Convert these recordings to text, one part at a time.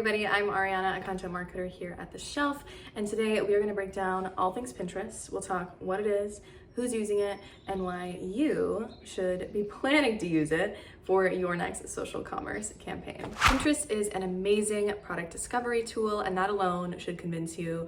everybody, I'm Ariana, a content marketer here at The Shelf, and today we are going to break down all things Pinterest. We'll talk what it is, who's using it, and why you should be planning to use it for your next social commerce campaign. Pinterest is an amazing product discovery tool, and that alone should convince you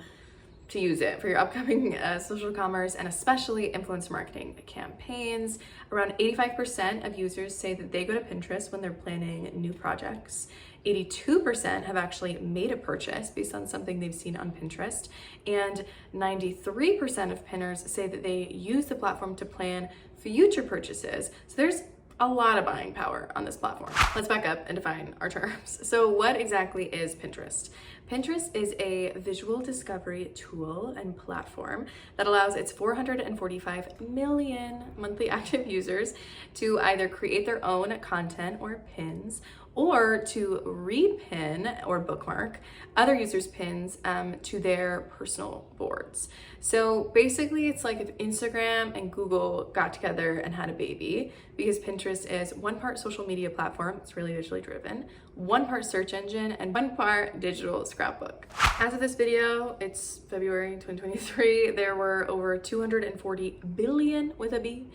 to use it for your upcoming social commerce and especially influencer marketing campaigns. Around 85% of users say that they go to Pinterest when they're planning new projects. 82% have actually made a purchase based on something they've seen on Pinterest, and 93% of pinners say that they use the platform to plan future purchases. So there's a lot of buying power on this platform. Let's back up and define our terms. So what exactly is Pinterest? Pinterest is a visual discovery tool and platform that allows its 445 million monthly active users to either create their own content or pins, or to repin or bookmark other users' pins to their personal boards. So basically it's like if Instagram and Google got together and had a baby, because Pinterest is one part social media platform, it's really visually driven, one part search engine, and one part digital scrapbook. As of this video, it's February 2023, there were over 240 billion, with a B,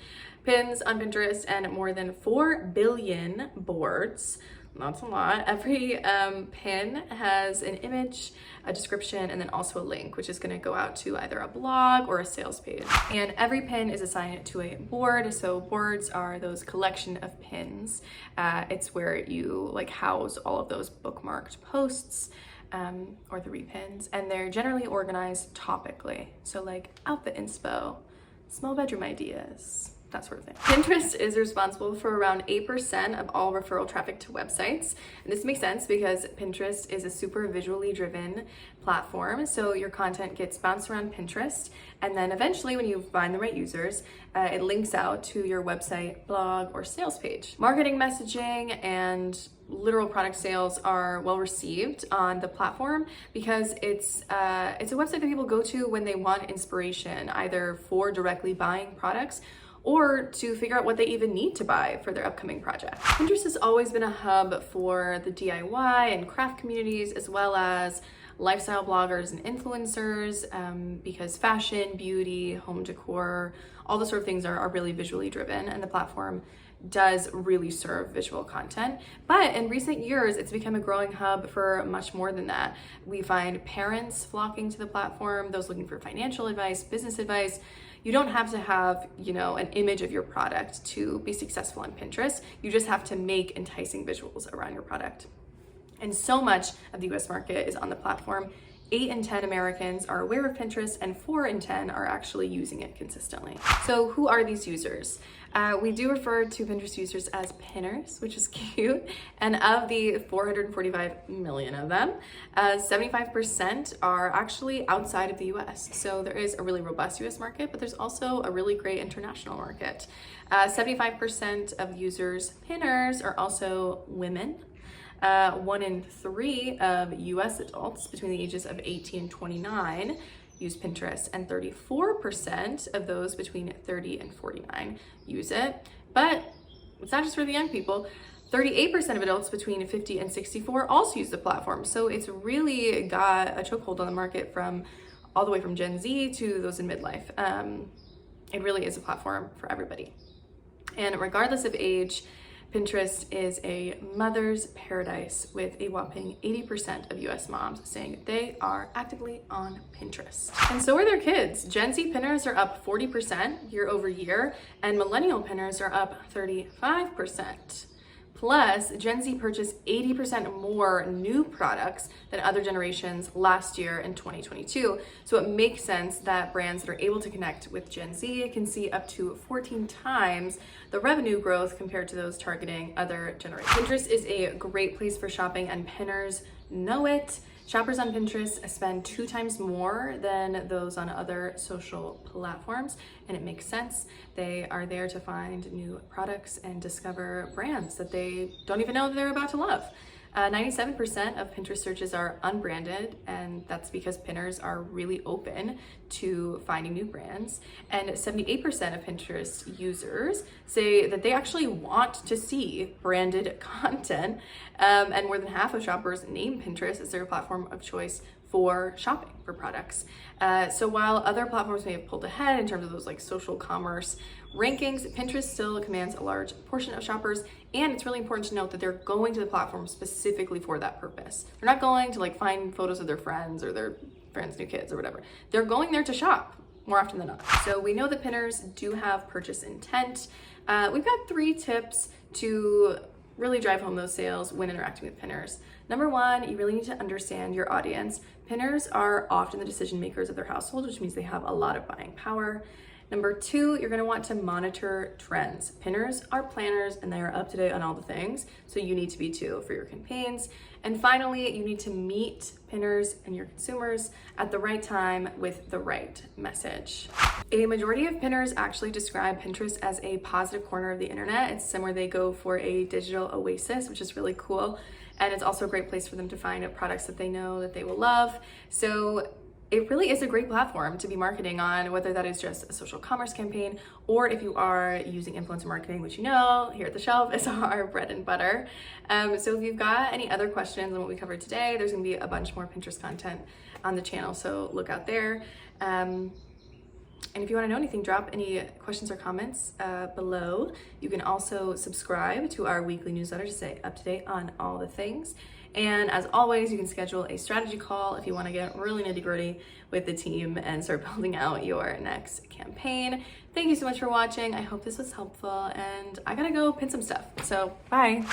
pins on Pinterest and more than 4 billion boards. That's a lot. Every pin has an image, a description, and then also a link, which is going to go out to either a blog or a sales page. And every pin is assigned to a board. So boards are those collection of pins. It's where you house all of those bookmarked posts or the repins, and they're generally organized topically. So like outfit inspo, small bedroom ideas, that sort of thing. Pinterest is responsible for around 8% of all referral traffic to websites. And this makes sense because Pinterest is a super visually driven platform. So your content gets bounced around Pinterest. And then eventually when you find the right users, it links out to your website, blog, or sales page. Marketing messaging and literal product sales are well received on the platform because it's a website that people go to when they want inspiration, either for directly buying products or to figure out what they even need to buy for their upcoming project. Pinterest has always been a hub for the DIY and craft communities, as well as lifestyle bloggers and influencers, because fashion, beauty, home decor, all those sort of things are really visually driven, and the platform does really serve visual content. But in recent years, it's become a growing hub for much more than that. We find parents flocking to the platform, those looking for financial advice, business advice. You don't have to have, an image of your product to be successful on Pinterest. You just have to make enticing visuals around your product. And so much of the US market is on the platform. 8 in 10 Americans are aware of Pinterest, and 4 in 10 are actually using it consistently. So who are these users? We do refer to Pinterest users as pinners, which is cute. And of the 445 million of them, 75% are actually outside of the US. So there is a really robust US market, but there's also a really great international market. 75% of users, pinners, are also women. 1 in 3 of US adults between the ages of 18 and 29 use Pinterest, and 34% of those between 30 and 49 use it. But it's not just for the young people. 38% of adults between 50 and 64 also use the platform. So it's really got a chokehold on the market from all the way from Gen Z to those in midlife. It really is a platform for everybody. And regardless of age, Pinterest is a mother's paradise, with a whopping 80% of US moms saying that they are actively on Pinterest. And so are their kids. Gen Z pinners are up 40% year over year, and millennial pinners are up 35%. Plus, Gen Z purchased 80% more new products than other generations last year in 2022. So it makes sense that brands that are able to connect with Gen Z can see up to 14 times the revenue growth compared to those targeting other generations. Pinterest is a great place for shopping, and pinners know it. Shoppers on Pinterest spend 2 times more than those on other social platforms, and it makes sense. They are there to find new products and discover brands that they don't even know that they're about to love. 97% of Pinterest searches are unbranded, and that's because pinners are really open to finding new brands. And 78% of Pinterest users say that they actually want to see branded content, and more than half of shoppers name Pinterest as their platform of choice for shopping for products. So while other platforms may have pulled ahead in terms of those like social commerce rankings, Pinterest still commands a large portion of shoppers, and it's really important to note that they're going to the platform specifically for that purpose. They're not going to like find photos of their friends or their friends' new kids or whatever. They're going there to shop more often than not. So we know that pinners do have purchase intent. We've got 3 tips to really drive home those sales when interacting with pinners. Number 1, you really need to understand your audience. Pinners are often the decision makers of their household, which means they have a lot of buying power. Number 2, you're gonna want to monitor trends. Pinners are planners and they are up to date on all the things, so you need to be too for your campaigns. And finally, you need to meet pinners and your consumers at the right time with the right message. A majority of pinners actually describe Pinterest as a positive corner of the internet. It's somewhere they go for a digital oasis, which is really cool. And it's also a great place for them to find products that they know that they will love. So it really is a great platform to be marketing on, whether that is just a social commerce campaign or if you are using influencer marketing, which you know here at the shelf is our bread and butter. So if you've got any other questions on what we covered today, there's gonna be a bunch more Pinterest content on the channel, so look out there. And if you want to know anything, drop any questions or comments below. You can also subscribe to our weekly newsletter to stay up to date on all the things. And as always, you can schedule a strategy call if you want to get really nitty gritty with the team and start building out your next campaign. Thank you so much for watching. I hope this was helpful, and I gotta go pin some stuff. So bye.